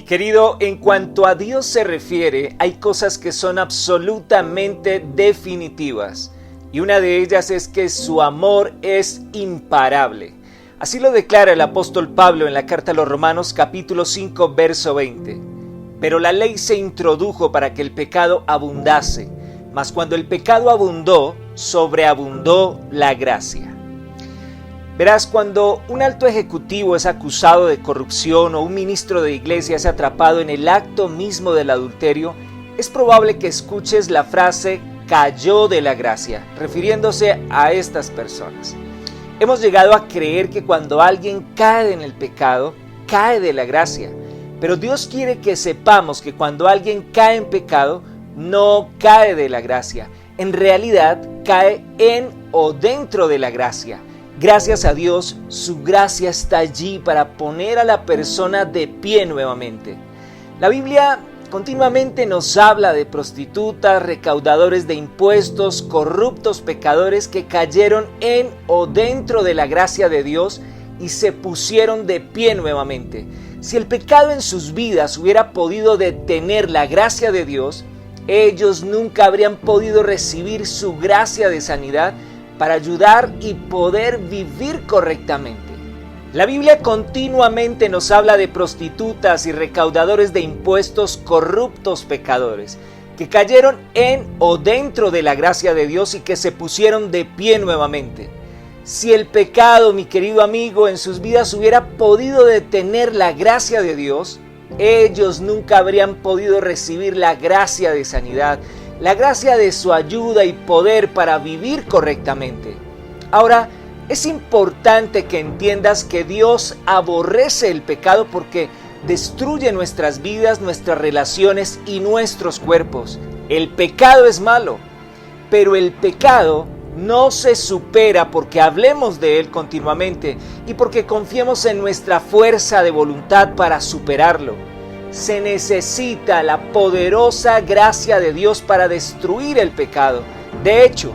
querido, en cuanto a Dios se refiere, hay cosas que son absolutamente definitivas. Y una de ellas es que su amor es imparable. Así lo declara el apóstol Pablo en la carta a los Romanos capítulo 5, verso 20. Pero la ley se introdujo para que el pecado abundase, mas cuando el pecado abundó, sobreabundó la gracia. Verás, cuando un alto ejecutivo es acusado de corrupción o un ministro de iglesia es atrapado en el acto mismo del adulterio, es probable que escuches la frase cayó de la gracia, refiriéndose a estas personas. Hemos llegado a creer que cuando alguien cae en el pecado, cae de la gracia. Pero Dios quiere que sepamos que cuando alguien cae en pecado, no cae de la gracia. En realidad, cae en o dentro de la gracia. Gracias a Dios, su gracia está allí para poner a la persona de pie nuevamente. La Biblia continuamente nos habla de prostitutas, recaudadores de impuestos, corruptos pecadores que cayeron en o dentro de la gracia de Dios y se pusieron de pie nuevamente. Si el pecado en sus vidas hubiera podido detener la gracia de Dios, ellos nunca habrían podido recibir su gracia de sanidad para ayudar y poder vivir correctamente. La Biblia continuamente nos habla de prostitutas y recaudadores de impuestos, corruptos pecadores, que cayeron en o dentro de la gracia de Dios y que se pusieron de pie nuevamente. Si el pecado, mi querido amigo, en sus vidas hubiera podido detener la gracia de Dios, ellos nunca habrían podido recibir la gracia de sanidad, la gracia de su ayuda y poder para vivir correctamente. Ahora, es importante que entiendas que Dios aborrece el pecado porque destruye nuestras vidas, nuestras relaciones y nuestros cuerpos. El pecado es malo, pero el pecado no se supera porque hablemos de él continuamente y porque confiemos en nuestra fuerza de voluntad para superarlo. Se necesita la poderosa gracia de Dios para destruir el pecado. De hecho,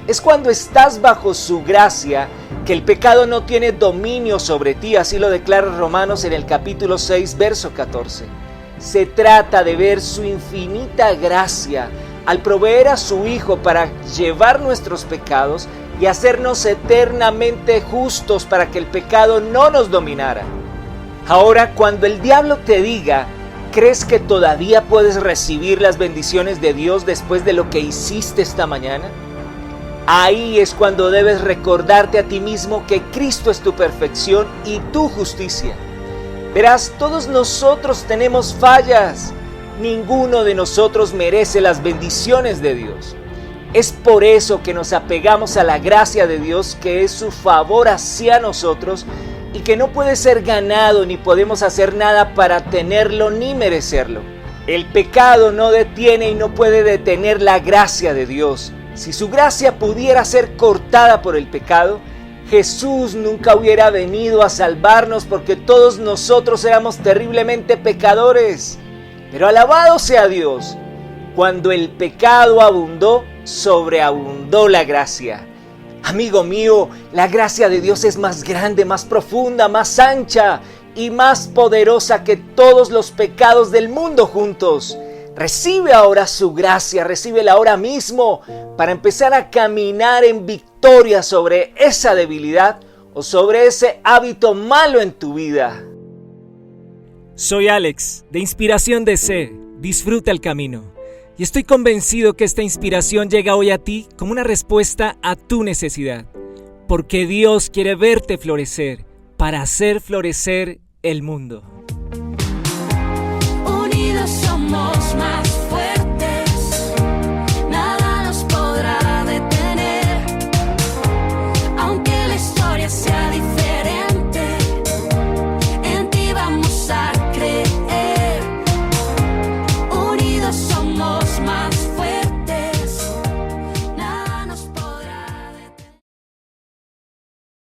es cuando estás bajo su gracia que el pecado no tiene dominio sobre ti, así lo declara Romanos en el capítulo 6, verso 14. Se trata de ver su infinita gracia al proveer a su Hijo para llevar nuestros pecados y hacernos eternamente justos para que el pecado no nos dominara. Ahora, cuando el diablo te diga, ¿crees que todavía puedes recibir las bendiciones de Dios después de lo que hiciste esta mañana? Ahí es cuando debes recordarte a ti mismo que Cristo es tu perfección y tu justicia. Verás, todos nosotros tenemos fallas. Ninguno de nosotros merece las bendiciones de Dios. Es por eso que nos apegamos a la gracia de Dios, que es su favor hacia nosotros y que no puede ser ganado ni podemos hacer nada para tenerlo ni merecerlo. El pecado no detiene y no puede detener la gracia de Dios. Si su gracia pudiera ser cortada por el pecado, Jesús nunca hubiera venido a salvarnos porque todos nosotros éramos terriblemente pecadores. Pero alabado sea Dios, cuando el pecado abundó, sobreabundó la gracia. Amigo mío, la gracia de Dios es más grande, más profunda, más ancha y más poderosa que todos los pecados del mundo juntos. Recibe ahora su gracia, recíbela ahora mismo para empezar a caminar en victoria sobre esa debilidad o sobre ese hábito malo en tu vida. Soy Alex, de Inspiración DC. Disfruta el camino. Y estoy convencido que esta inspiración llega hoy a ti como una respuesta a tu necesidad. Porque Dios quiere verte florecer para hacer florecer el mundo. Unidos somos más.